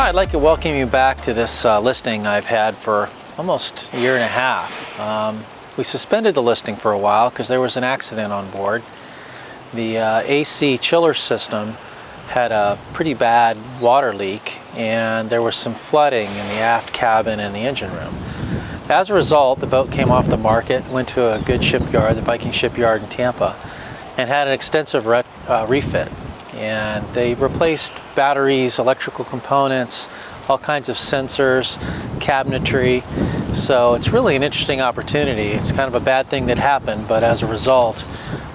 Hi, I'd like to welcome you back to this listing I've had for almost a year and a half. We suspended the listing for a while because there was an accident on board. The AC chiller system had a pretty bad water leak, and there was some flooding in the aft cabin and the engine room. As a result, the boat came off the market, went to a good shipyard, the Viking Shipyard in Tampa, and had an extensive refit. And they replaced batteries, electrical components, all kinds of sensors, cabinetry. So it's really an interesting opportunity. It's kind of a bad thing that happened, but as a result,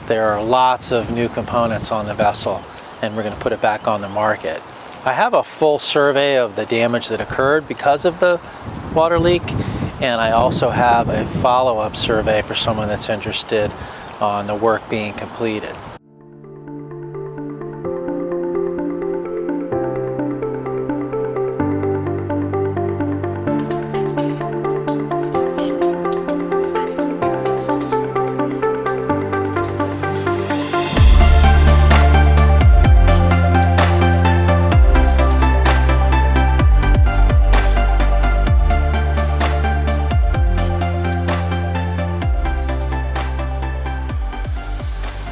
there are lots of new components on the vessel, and we're going to put it back on the market. I have a full survey of the damage that occurred because of the water leak, and I also have a follow-up survey for someone that's interested on the work being completed.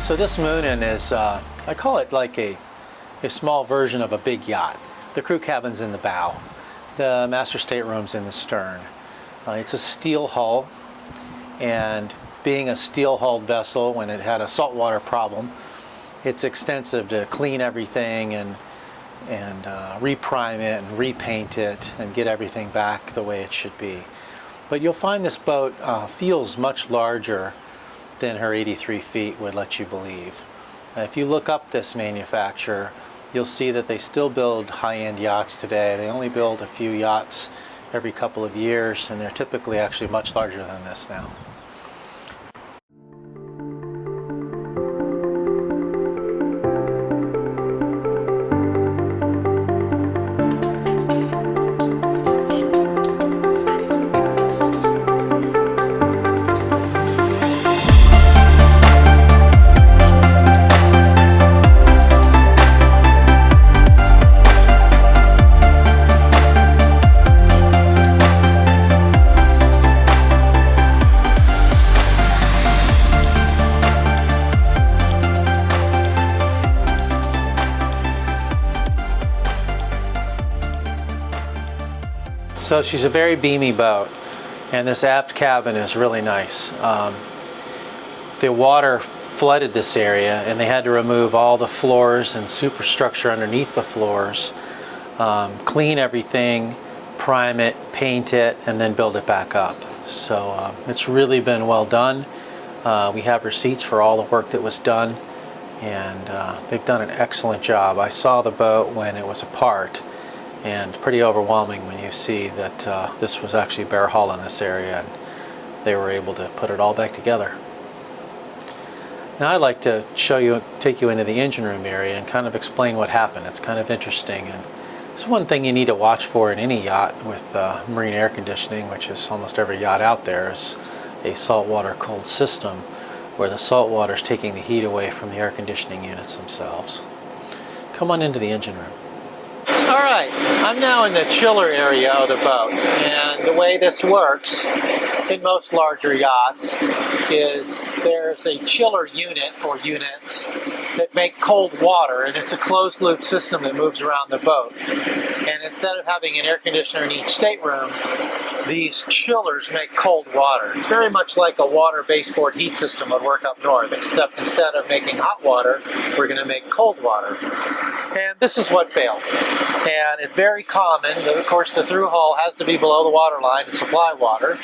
So this Moonen is, I call it like a small version of a big yacht. The crew cabin's in the bow. The master stateroom's in the stern. It's a steel hull, and being a steel-hulled vessel, when it had a saltwater problem, it's extensive to clean everything and reprime it and repaint it and get everything back the way it should be. But you'll find this boat feels much larger than her 83 feet would let you believe. If you look up this manufacturer, you'll see that they still build high-end yachts today. They only build a few yachts every couple of years, and they're typically actually much larger than this now. So she's a very beamy boat, and this aft cabin is really nice. The water flooded this area, and they had to remove all the floors and superstructure underneath the floors, clean everything, prime it, paint it, and then build it back up. So it's really been well done. We have receipts for all the work that was done, and they've done an excellent job. I saw the boat when it was apart, and pretty overwhelming when you see that this was actually bare hull in this area, and they were able to put it all back together. Now I'd like to take you into the engine room area and kind of explain what happened. It's kind of interesting, and it's one thing you need to watch for in any yacht with marine air conditioning, which is almost every yacht out there, is a saltwater cold system where the salt water is taking the heat away from the air conditioning units themselves. Come on into the engine room. Alright, I'm now in the chiller area of the boat, and the way this works in most larger yachts is there's a chiller unit or units that make cold water, and it's a closed loop system that moves around the boat. And instead of having an air conditioner in each stateroom, these chillers make cold water. It's very much like a water baseboard heat system would work up north, except instead of making hot water, we're going to make cold water. And this is what failed. And it's very common. Of course, the through hull has to be below the water line to supply water.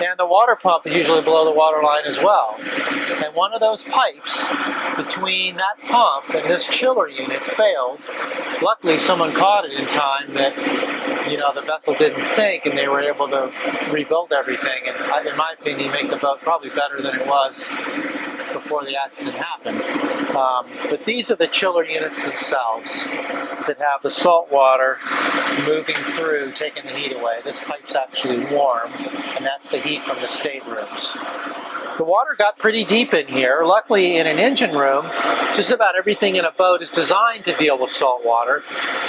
And the water pump is usually below the water line as well. And one of those pipes between that pump and this chiller unit failed. Luckily, someone caught it in time that, the vessel didn't sink, and they were able to rebuild everything. And in my opinion, make the boat probably better than it was before the accident happened. But these are the chiller units themselves that have the salt water moving through, taking the heat away. This pipe's actually warm, and that's the heat from the staterooms. The water got pretty deep in here. Luckily, in an engine room, just about everything in a boat is designed to deal with salt water.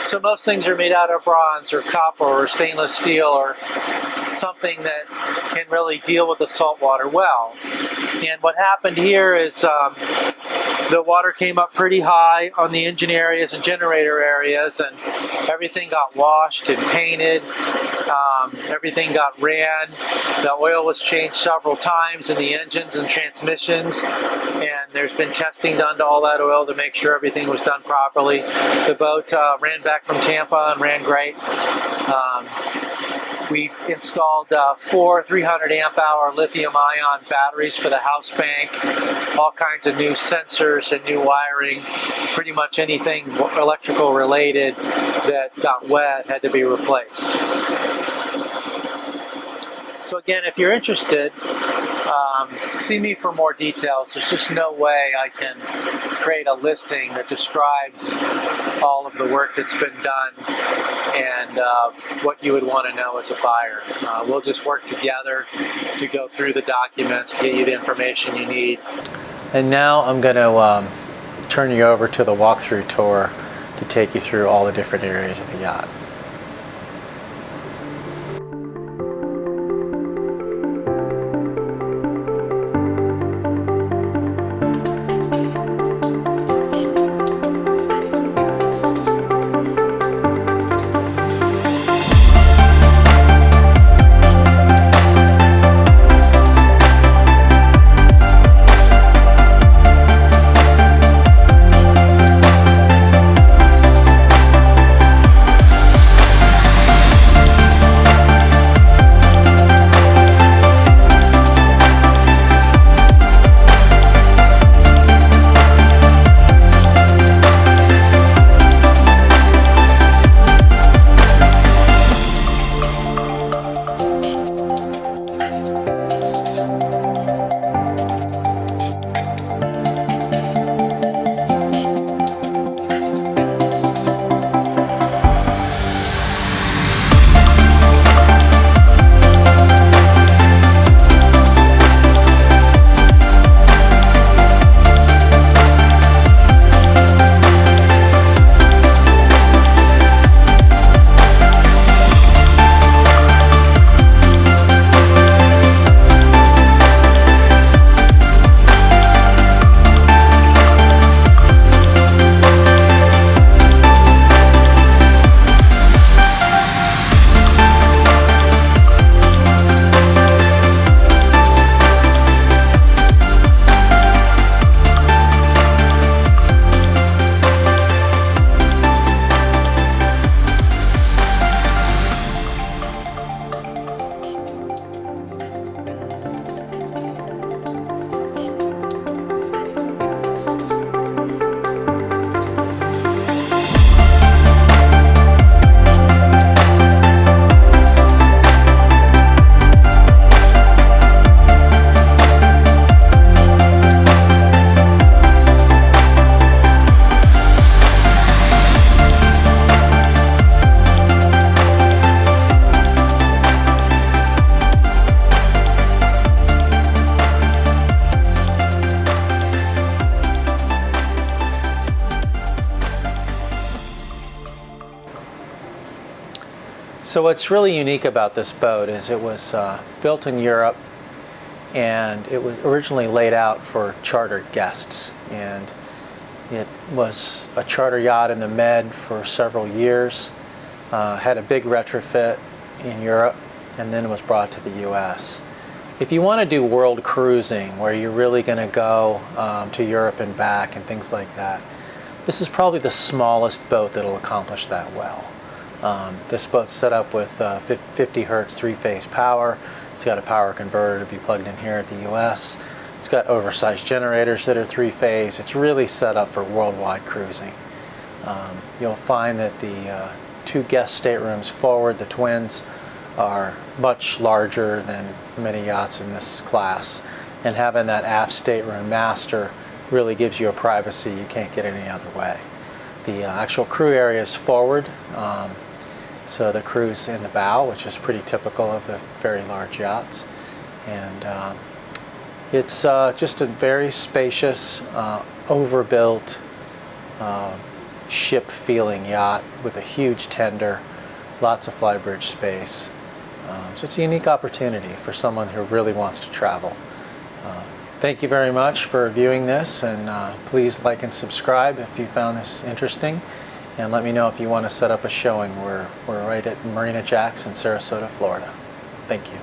So most things are made out of bronze or copper or stainless steel or something that can really deal with the salt water well. And what happened here is the water came up pretty high on the engine areas and generator areas, and everything got washed and painted. Everything got ran. The oil was changed several times in the engines and transmissions, and there's been testing done to all that oil to make sure everything was done properly. The boat ran back from Tampa and ran great. We installed 4 300 amp hour lithium ion batteries for the house bank, all kinds of new sensors and new wiring. Pretty much anything electrical related that got wet had to be replaced. So again, if you're interested, see me for more details. There's just no way I can create a listing that describes all of the work that's been done and what you would want to know as a buyer. We'll just work together to go through the documents, get you the information you need. And now I'm going to turn you over to the walkthrough tour to take you through all the different areas of the yacht. So what's really unique about this boat is it was built in Europe, and it was originally laid out for chartered guests, and it was a charter yacht in the Med for several years, had a big retrofit in Europe, and then was brought to the US. If you want to do world cruising, where you're really going to go to Europe and back and things like that, this is probably the smallest boat that will accomplish that well. This boat's set up with 50 hertz three-phase power. It's got a power converter to be plugged in here at the US. It's got oversized generators that are three-phase. It's really set up for worldwide cruising. You'll find that the 2 guest staterooms forward, the twins, are much larger than many yachts in this class. And having that aft stateroom master really gives you a privacy you can't get any other way. The actual crew area is forward. So the crew's in the bow, which is pretty typical of the very large yachts. And It's just a very spacious, overbuilt, ship-feeling yacht with a huge tender, lots of flybridge space. So it's a unique opportunity for someone who really wants to travel. Thank you very much for viewing this, and please like and subscribe if you found this interesting, and let me know if you want to set up a showing. We're right at Marina Jacks in Sarasota, Florida. Thank you.